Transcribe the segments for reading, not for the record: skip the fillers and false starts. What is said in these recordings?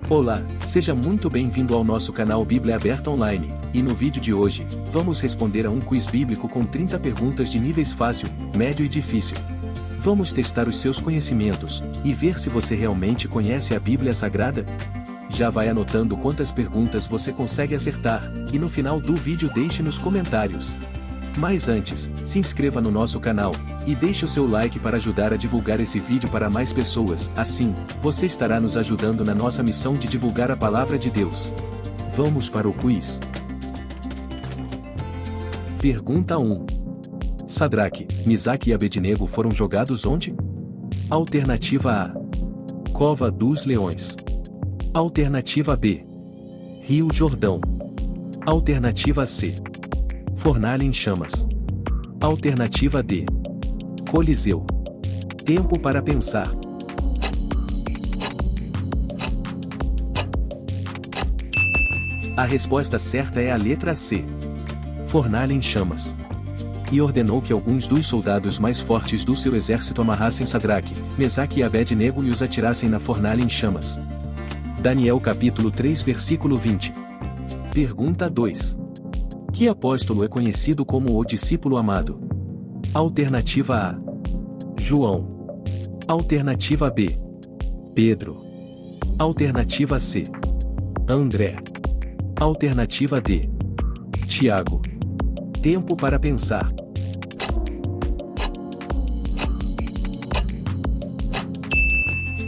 Olá, seja muito bem-vindo ao nosso canal Bíblia Aberta Online, e no vídeo de hoje, vamos responder a um quiz bíblico com 30 perguntas de níveis fácil, médio e difícil. Vamos testar os seus conhecimentos, e ver se você realmente conhece a Bíblia Sagrada? Já vai anotando quantas perguntas você consegue acertar, e no final do vídeo deixe nos comentários. Mas antes, se inscreva no nosso canal, e deixe o seu like para ajudar a divulgar esse vídeo para mais pessoas, assim, você estará nos ajudando na nossa missão de divulgar a Palavra de Deus. Vamos para o quiz. Pergunta 1. Sadraque, Misaque e Abednego foram jogados onde? Alternativa A. Cova dos Leões. Alternativa B. Rio Jordão. Alternativa C. Fornalha em chamas. Alternativa D. Coliseu. Tempo para pensar. A resposta certa é a letra C. Fornalha em chamas. E ordenou que alguns dos soldados mais fortes do seu exército amarrassem Sadraque, Mesaque e Abednego e os atirassem na fornalha em chamas. Daniel capítulo 3 versículo 20. Pergunta 2. Que apóstolo é conhecido como o discípulo amado? Alternativa A. João. Alternativa B. Pedro. Alternativa C. André. Alternativa D. Tiago. Tempo para pensar.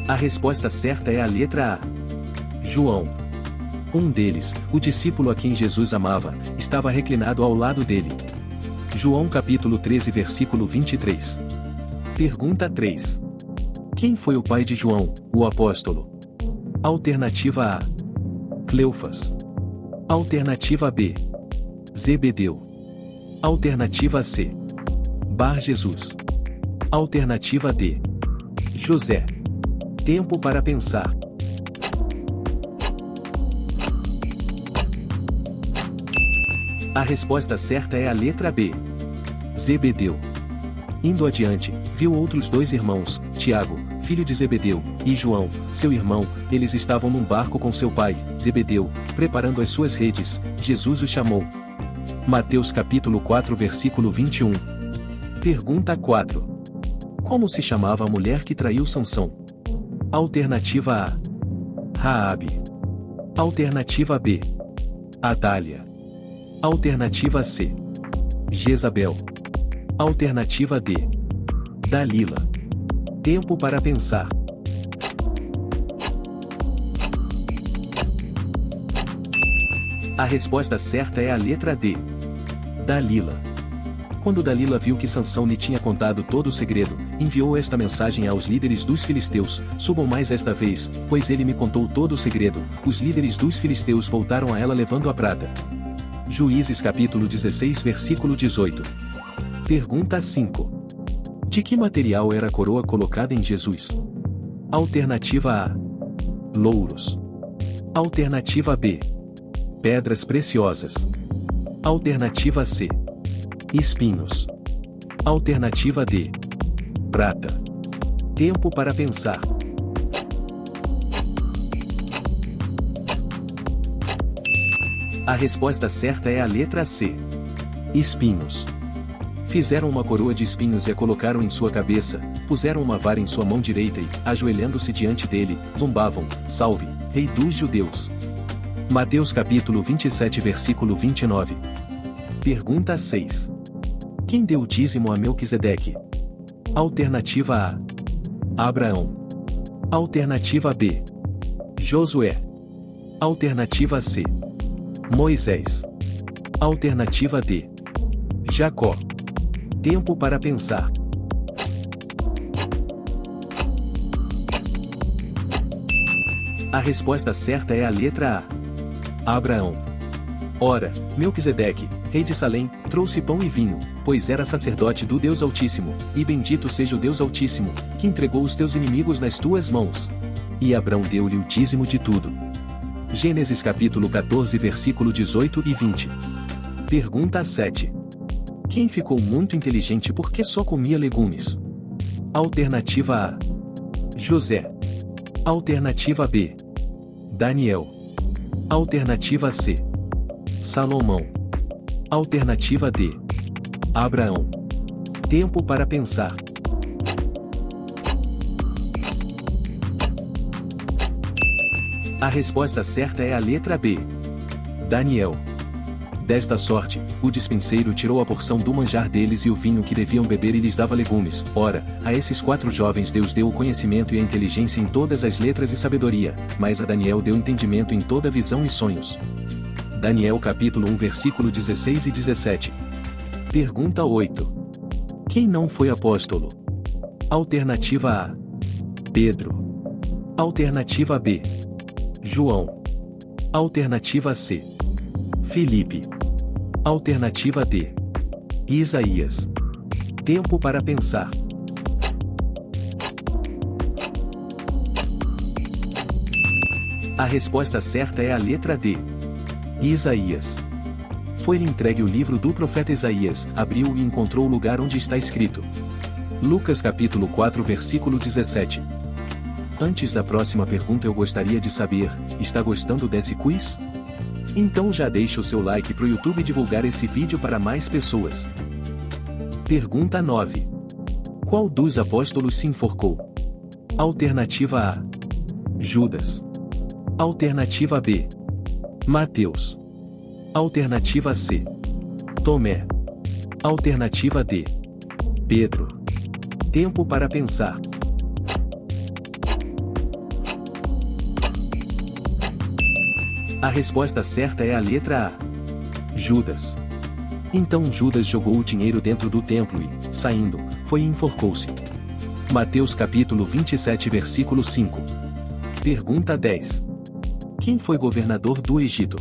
A resposta certa é a letra A. João. Um deles, o discípulo a quem Jesus amava, estava reclinado ao lado dele. João capítulo 13 versículo 23. Pergunta 3. Quem foi o pai de João, o apóstolo? Alternativa A. Cleofas. Alternativa B. Zebedeu. Alternativa C. Bar Jesus. Alternativa D. José. Tempo para pensar. A resposta certa é a letra B. Zebedeu. Indo adiante, viu outros dois irmãos, Tiago, filho de Zebedeu, e João, seu irmão, eles estavam num barco com seu pai, Zebedeu, preparando as suas redes. Jesus os chamou. Mateus capítulo 4 versículo 21. Pergunta 4. Como se chamava a mulher que traiu Sansão? Alternativa A. Raabe. Alternativa B. Adália. Alternativa C. Jezabel. Alternativa D. Dalila. Tempo para pensar. A resposta certa é a letra D. Dalila. Quando Dalila viu que Sansão lhe tinha contado todo o segredo, enviou esta mensagem aos líderes dos filisteus: subam mais esta vez, pois ele me contou todo o segredo. Os líderes dos filisteus voltaram a ela levando a prata. Juízes capítulo 16 versículo 18. Pergunta 5. De que material era a coroa colocada em Jesus? Alternativa A. Louros. Alternativa B. Pedras preciosas. Alternativa C. Espinhos. Alternativa D. Prata. Tempo para pensar. A resposta certa é a letra C. Espinhos. Fizeram uma coroa de espinhos e a colocaram em sua cabeça, puseram uma vara em sua mão direita e, ajoelhando-se diante dele, zombavam: Salve, Rei dos Judeus. Mateus capítulo 27 versículo 29. Pergunta 6. Quem deu o dízimo a Melquisedeque? Alternativa A. Abraão. Alternativa B. Josué. Alternativa C. Moisés. Alternativa D. Jacó. Tempo para pensar. A resposta certa é a letra A. Abraão. Ora, Melquisedeque, rei de Salém, trouxe pão e vinho, pois era sacerdote do Deus Altíssimo, e bendito seja o Deus Altíssimo, que entregou os teus inimigos nas tuas mãos. E Abrão deu-lhe o dízimo de tudo. Gênesis capítulo 14 versículo 18 e 20. Pergunta 7. Quem ficou muito inteligente porque só comia legumes? Alternativa A. José. Alternativa B. Daniel. Alternativa C. Salomão. Alternativa D. Abraão. Tempo para pensar. A resposta certa é a letra B. Daniel. Desta sorte, o despenseiro tirou a porção do manjar deles e o vinho que deviam beber e lhes dava legumes. Ora, a esses 4 jovens Deus deu o conhecimento e a inteligência em todas as letras e sabedoria, mas a Daniel deu entendimento em toda visão e sonhos. Daniel capítulo 1 versículo 16 e 17. Pergunta 8. Quem não foi apóstolo? Alternativa A. Pedro. Alternativa B. João. Alternativa C. Filipe. Alternativa D. Isaías. Tempo para pensar. A resposta certa é a letra D. Isaías. Foi-lhe entregue o livro do profeta Isaías, abriu e encontrou o lugar onde está escrito. Lucas capítulo 4 versículo 17. Antes da próxima pergunta eu gostaria de saber, está gostando desse quiz? Então já deixa o seu like pro YouTube divulgar esse vídeo para mais pessoas. Pergunta 9. Qual dos apóstolos se enforcou? Alternativa A. Judas. Alternativa B. Mateus. Alternativa C. Tomé. Alternativa D. Pedro. Tempo para pensar. A resposta certa é a letra A. Judas. Então Judas jogou o dinheiro dentro do templo e, saindo, foi e enforcou-se. Mateus capítulo 27 versículo 5. Pergunta 10. Quem foi governador do Egito?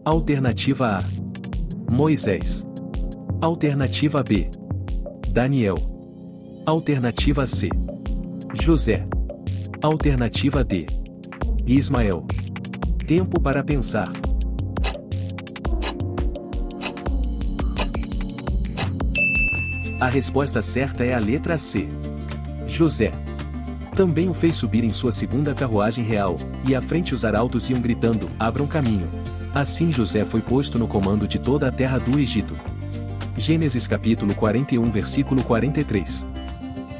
Alternativa A. Moisés. Alternativa B. Daniel. Alternativa C. José. Alternativa D. Ismael. Tempo para pensar. A resposta certa é a letra C. José. Também o fez subir em sua segunda carruagem real, e à frente os arautos iam gritando, abram caminho. Assim José foi posto no comando de toda a terra do Egito. Gênesis capítulo 41 versículo 43.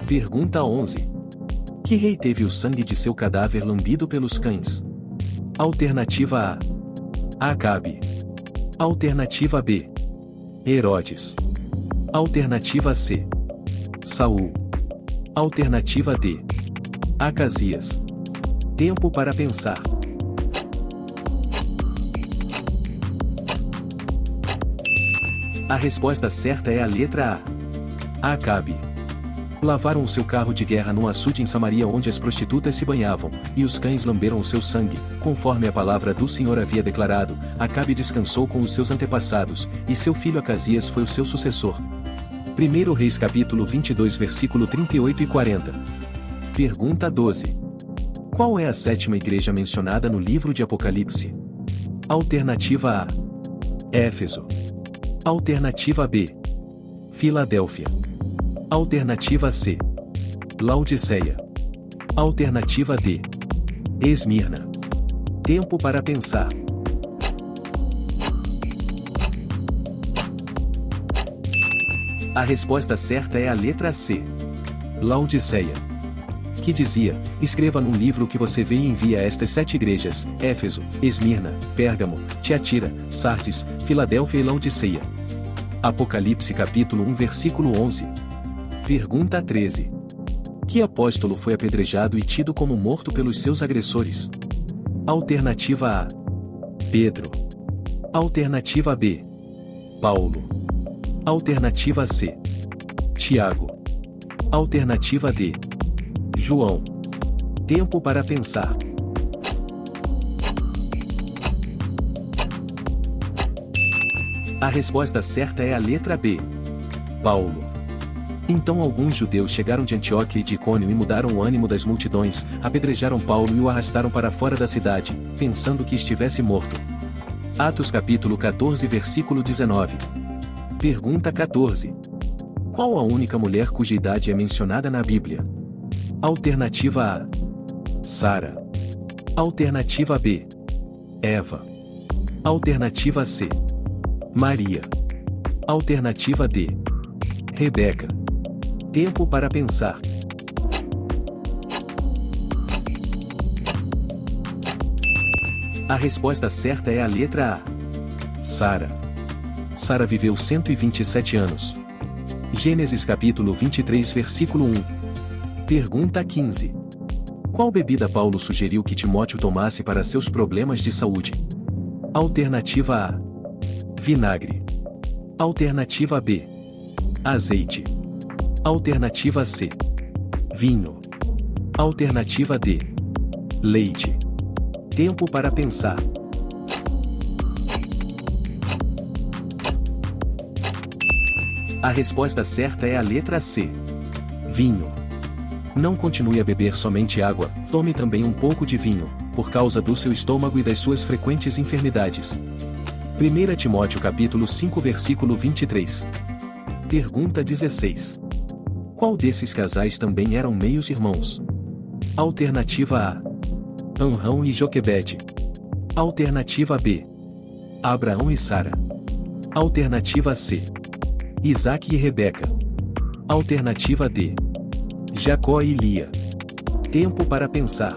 Pergunta 11. Que rei teve o sangue de seu cadáver lambido pelos cães? Alternativa A. Acabe. Alternativa B. Herodes. Alternativa C. Saul. Alternativa D. Acasias. Tempo para pensar. A resposta certa é a letra A. Acabe. Lavaram o seu carro de guerra num açude em Samaria onde as prostitutas se banhavam, e os cães lamberam o seu sangue, conforme a palavra do Senhor havia declarado. Acabe descansou com os seus antepassados, e seu filho Acasias foi o seu sucessor. 1 Reis capítulo 22 versículo 38 e 40. Pergunta 12. Qual é a 7ª igreja mencionada no livro de Apocalipse? Alternativa A. Éfeso. Alternativa B. Filadélfia. Alternativa C. Laodiceia. Alternativa D. Esmirna. Tempo para pensar. A resposta certa é a letra C. Laodiceia. Que dizia, escreva num livro que você vê e envia a estas 7 igrejas, Éfeso, Esmirna, Pérgamo, Tiatira, Sardes, Filadélfia e Laodiceia. Apocalipse capítulo 1 versículo 11. Pergunta 13. Que apóstolo foi apedrejado e tido como morto pelos seus agressores? Alternativa A. Pedro. Alternativa B. Paulo. Alternativa C. Tiago. Alternativa D. João. Tempo para pensar. A resposta certa é a letra B. Paulo. Então alguns judeus chegaram de Antioquia e de Icônio e mudaram o ânimo das multidões, apedrejaram Paulo e o arrastaram para fora da cidade, pensando que estivesse morto. Atos capítulo 14 versículo 19. Pergunta 14. Qual a única mulher cuja idade é mencionada na Bíblia? Alternativa A. Sara. Alternativa B. Eva. Alternativa C. Maria. Alternativa D. Rebeca. Tempo para pensar. A resposta certa é a letra A. Sara. Sara viveu 127 anos. Gênesis capítulo 23 versículo 1. Pergunta 15. Qual bebida Paulo sugeriu que Timóteo tomasse para seus problemas de saúde? Alternativa A. Vinagre. Alternativa B. Azeite. Alternativa C. Vinho. Alternativa D. Leite. Tempo para pensar. A resposta certa é a letra C. Vinho. Não continue a beber somente água, tome também um pouco de vinho, por causa do seu estômago e das suas frequentes enfermidades. 1 Timóteo capítulo 5 versículo 23. Pergunta 16. Qual desses casais também eram meios irmãos? Alternativa A. Anrão e Joquebede. Alternativa B. Abraão e Sara. Alternativa C. Isaque e Rebeca. Alternativa D. Jacó e Lia. Tempo para pensar.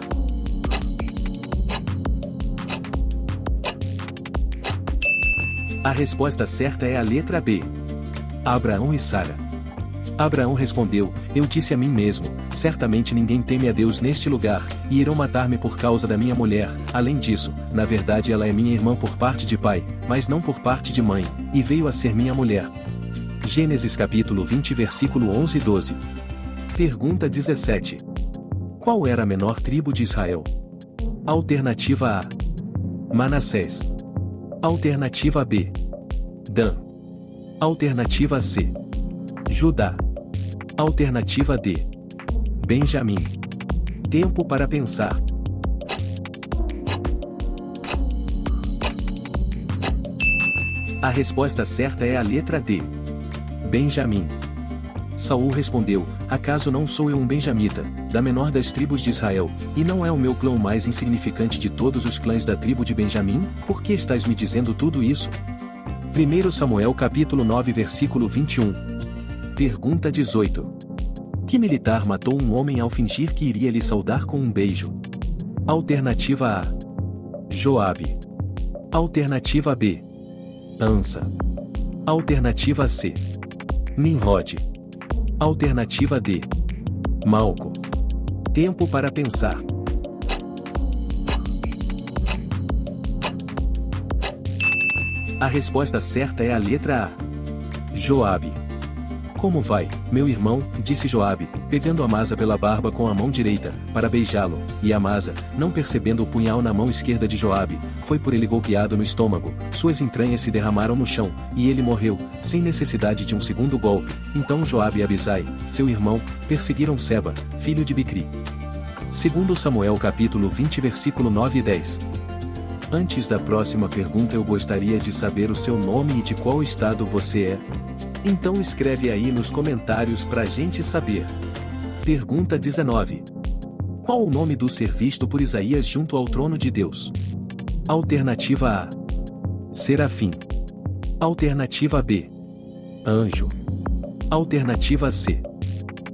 A resposta certa é a letra B. Abraão e Sara. Abraão respondeu: Eu disse a mim mesmo, certamente ninguém teme a Deus neste lugar, e irão matar-me por causa da minha mulher. Além disso, na verdade ela é minha irmã por parte de pai, mas não por parte de mãe, e veio a ser minha mulher. Gênesis capítulo 20 versículo 11 e 12. Pergunta 17. Qual era a menor tribo de Israel? Alternativa A. Manassés. Alternativa B. Dan. Alternativa C. Judá. Alternativa D. Benjamim. Tempo para pensar. A resposta certa é a letra D. Benjamim. Saul respondeu: Acaso não sou eu um benjamita, da menor das tribos de Israel, e não é o meu clã o mais insignificante de todos os clãs da tribo de Benjamim? Por que estás me dizendo tudo isso? 1 Samuel capítulo 9 versículo 21. Pergunta 18. Que militar matou um homem ao fingir que iria lhe saudar com um beijo? Alternativa A. Joabe. Alternativa B. Ansa. Alternativa C. Nimrod. Alternativa D. Malco. Tempo para pensar. A resposta certa é a letra A. Joabe. Como vai, meu irmão? Disse Joabe, pegando Amasa pela barba com a mão direita, para beijá-lo, e Amasa, não percebendo o punhal na mão esquerda de Joabe, foi por ele golpeado no estômago, suas entranhas se derramaram no chão, e ele morreu, sem necessidade de um segundo golpe. Então Joabe e Abisai, seu irmão, perseguiram Seba, filho de Bicri. 2 Samuel capítulo 20 versículo 9 e 10. Antes da próxima pergunta eu gostaria de saber o seu nome e de qual estado você é. Então escreve aí nos comentários pra gente saber. Pergunta 19. Qual o nome do ser visto por Isaías junto ao trono de Deus? Alternativa A. Serafim. Alternativa B. Anjo. Alternativa C.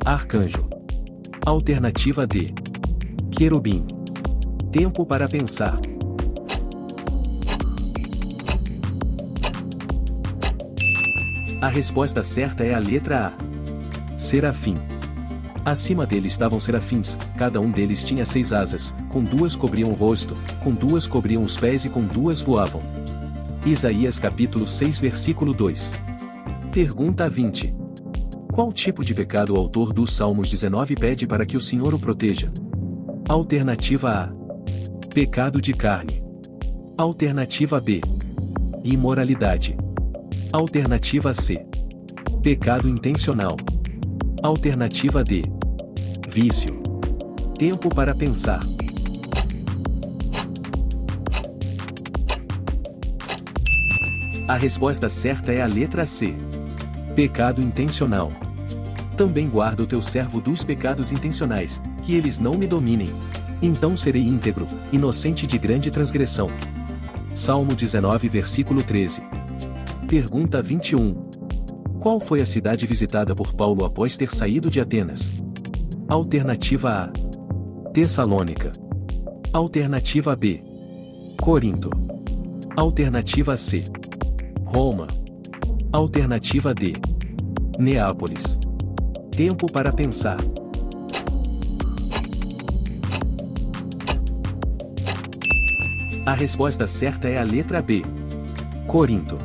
Arcanjo. Alternativa D. Querubim. Tempo para pensar. A resposta certa é a letra A. Serafim. Acima dele estavam serafins, cada um deles tinha 6 asas, com 2 cobriam o rosto, com 2 cobriam os pés e com 2 voavam. Isaías capítulo 6 versículo 2. Pergunta 20. Qual tipo de pecado o autor dos Salmos 19 pede para que o Senhor o proteja? Alternativa A. Pecado de carne. Alternativa B. Imoralidade. Alternativa C. Pecado intencional. Alternativa D. Vício. Tempo para pensar. A resposta certa é a letra C. Pecado intencional. Também guarda o teu servo dos pecados intencionais, que eles não me dominem. Então serei íntegro, inocente de grande transgressão. Salmo 19 versículo 13. Pergunta 21. Qual foi a cidade visitada por Paulo após ter saído de Atenas? Alternativa A: Tessalônica. Alternativa B: Corinto. Alternativa C: Roma. Alternativa D: Neápolis. Tempo para pensar. A resposta certa é a letra B: Corinto.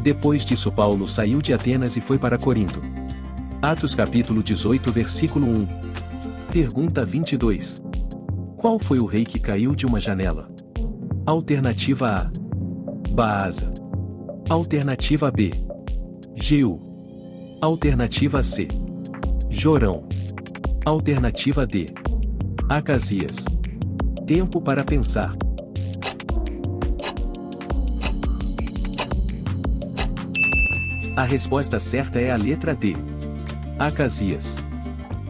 Depois disso Paulo saiu de Atenas e foi para Corinto. Atos capítulo 18 versículo 1. Pergunta 22. Qual foi o rei que caiu de uma janela? Alternativa A: Baasa. Alternativa B: Jeú. Alternativa C: Jorão. Alternativa D: Acasias. Tempo para pensar. A resposta certa é a letra D: Acasias.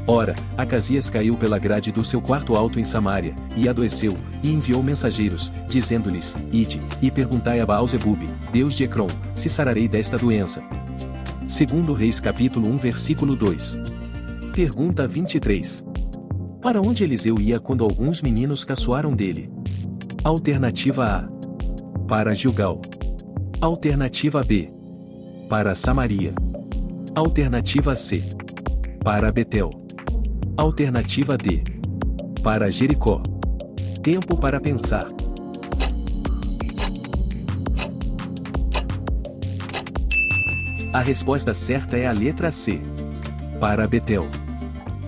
Ora, Acasias caiu pela grade do seu quarto alto em Samaria, e adoeceu, e enviou mensageiros, dizendo-lhes: Ide, e perguntai a Baal-zebub, Deus de Ecrom, se sararei desta doença. Segundo Reis capítulo 1 versículo 2. Pergunta 23. Para onde Eliseu ia quando alguns meninos caçoaram dele? Alternativa A: para Gilgal. Alternativa B: para Samaria. Alternativa C: para Betel. Alternativa D: para Jericó. Tempo para pensar. A resposta certa é a letra C: para Betel.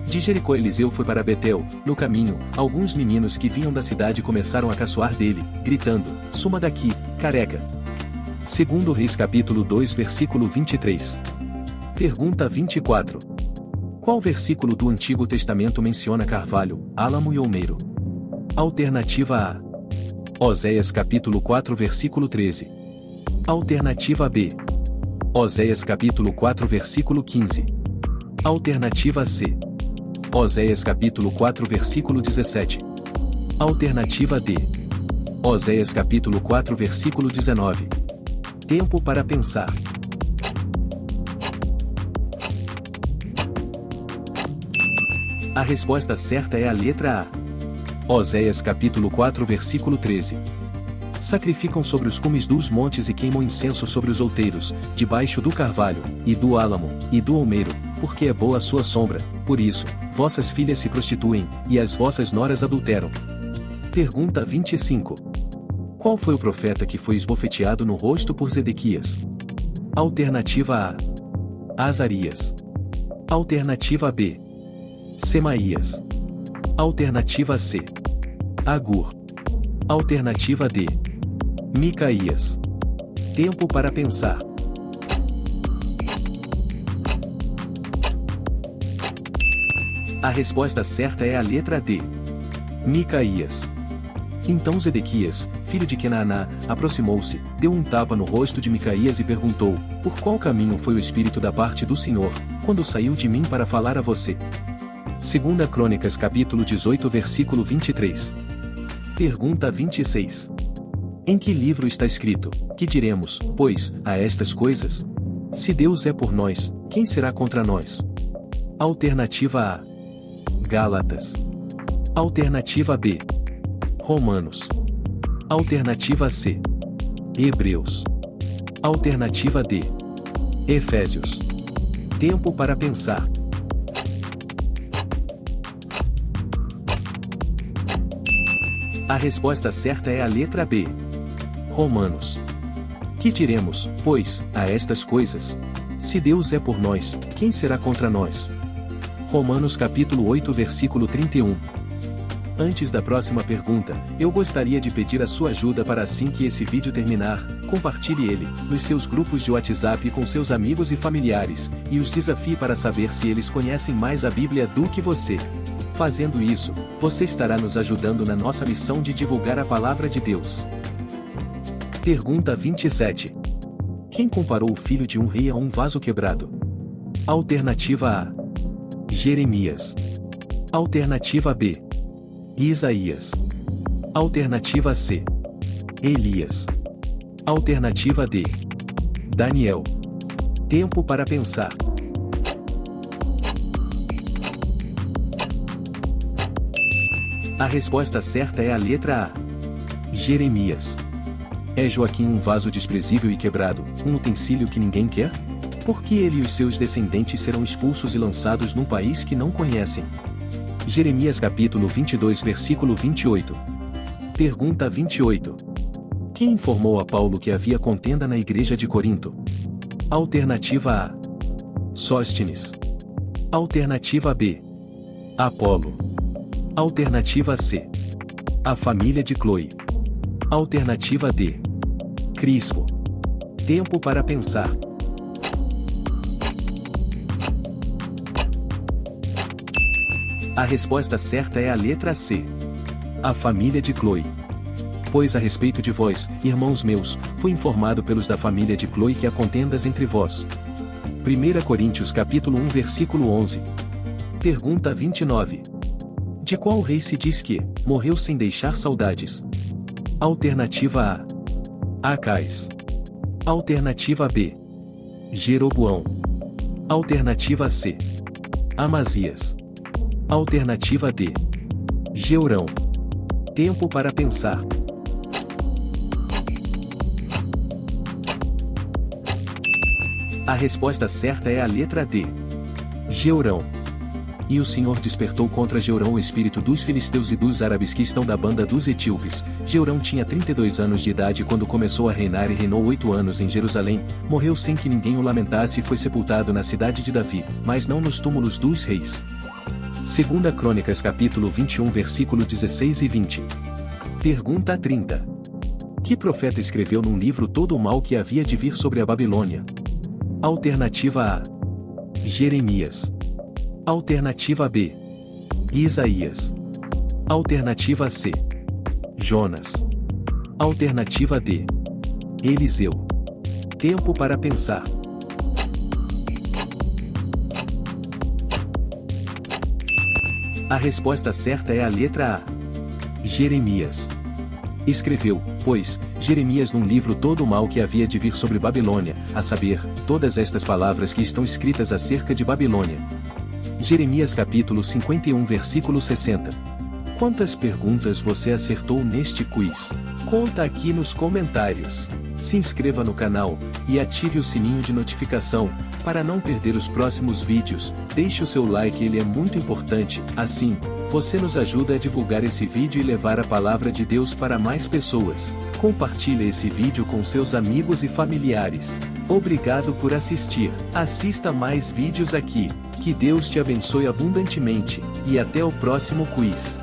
De Jericó Eliseu foi para Betel. No caminho, alguns meninos que vinham da cidade começaram a caçoar dele, gritando: Suma daqui, careca. Segundo Reis capítulo 2 versículo 23. Pergunta 24. Qual versículo do Antigo Testamento menciona carvalho, álamo e olmeiro? Alternativa A: Oséias capítulo 4 versículo 13. Alternativa B: Oséias capítulo 4 versículo 15. Alternativa C: Oséias capítulo 4 versículo 17. Alternativa D: Oséias capítulo 4 versículo 19. Tempo para pensar. A resposta certa é a letra A: Oséias capítulo 4 versículo 13. Sacrificam sobre os cumes dos montes e queimam incenso sobre os outeiros, debaixo do carvalho, e do álamo, e do olmeiro, porque é boa a sua sombra, por isso, vossas filhas se prostituem, e as vossas noras adulteram. Pergunta 25. Qual foi o profeta que foi esbofeteado no rosto por Zedequias? Alternativa A: Azarias. Alternativa B: Semaías. Alternativa C: Agur. Alternativa D: Micaías. Tempo para pensar. A resposta certa é a letra D: Micaías. Então Zedequias, filho de Quenaaná, aproximou-se, deu um tapa no rosto de Micaías e perguntou: Por qual caminho foi o Espírito da parte do Senhor, quando saiu de mim para falar a você? Segunda Crônicas capítulo 18 versículo 23. Pergunta 26. Em que livro está escrito: Que diremos, pois, a estas coisas? Se Deus é por nós, quem será contra nós? Alternativa A: Gálatas. Alternativa B: Romanos. Alternativa C: Hebreus. Alternativa D: Efésios. Tempo para pensar. A resposta certa é a letra B: Romanos. Que diremos, pois, a estas coisas? Se Deus é por nós, quem será contra nós? Romanos capítulo 8 versículo 31. Antes da próxima pergunta, eu gostaria de pedir a sua ajuda para assim que esse vídeo terminar, compartilhe ele, nos seus grupos de WhatsApp com seus amigos e familiares, e os desafie para saber se eles conhecem mais a Bíblia do que você. Fazendo isso, você estará nos ajudando na nossa missão de divulgar a Palavra de Deus. Pergunta 27. Quem comparou o filho de um rei a um vaso quebrado? Alternativa A: Jeremias. Alternativa B: Isaías. Alternativa C. Elias. Alternativa D. Daniel. Tempo para pensar. A resposta certa é a letra A. Jeremias. É Joaquim um vaso desprezível e quebrado, um utensílio que ninguém quer? Por que ele e os seus descendentes serão expulsos e lançados num país que não conhecem? Jeremias capítulo 22 versículo 28. Pergunta 28. Quem informou a Paulo que havia contenda na igreja de Corinto? Alternativa A. Sóstenes. Alternativa B. Apolo. Alternativa C. A família de Cloe. Alternativa D. Crispo. Tempo para pensar. A resposta certa é a letra C. A família de Cloe. Pois a respeito de vós, irmãos meus, foi informado pelos da família de Cloe que há contendas entre vós. 1 Coríntios capítulo 1 versículo 11. Pergunta 29. De qual rei se diz que morreu sem deixar saudades? Alternativa A. Acais. Alternativa B. Jeroboão. Alternativa C. Amazias. Alternativa D. Jeorão. Tempo para pensar. A resposta certa é a letra D. Jeorão. E o Senhor despertou contra Jeorão o espírito dos filisteus e dos árabes que estão da banda dos etíopes. Jeorão tinha 32 anos de idade quando começou a reinar e reinou 8 anos em Jerusalém. Morreu sem que ninguém o lamentasse e foi sepultado na cidade de Davi, mas não nos túmulos dos reis. 2 Crônicas capítulo 21 versículo 16 e 20. Pergunta 30. Que profeta escreveu num livro todo o mal que havia de vir sobre a Babilônia? Alternativa A. Jeremias. Alternativa B. Isaías. Alternativa C. Jonas. Alternativa D. Eliseu. Tempo para pensar. A resposta certa é a letra A. Jeremias. Escreveu, pois, Jeremias num livro todo o mal que havia de vir sobre Babilônia, a saber, todas estas palavras que estão escritas acerca de Babilônia. Jeremias capítulo 51 versículo 60. Quantas perguntas você acertou neste quiz? Conta aqui nos comentários. Se inscreva no canal e ative o sininho de notificação para não perder os próximos vídeos. Deixe o seu like, ele é muito importante. Assim, você nos ajuda a divulgar esse vídeo e levar a palavra de Deus para mais pessoas. Compartilhe esse vídeo com seus amigos e familiares. Obrigado por assistir. Assista mais vídeos aqui. Que Deus te abençoe abundantemente e até o próximo quiz.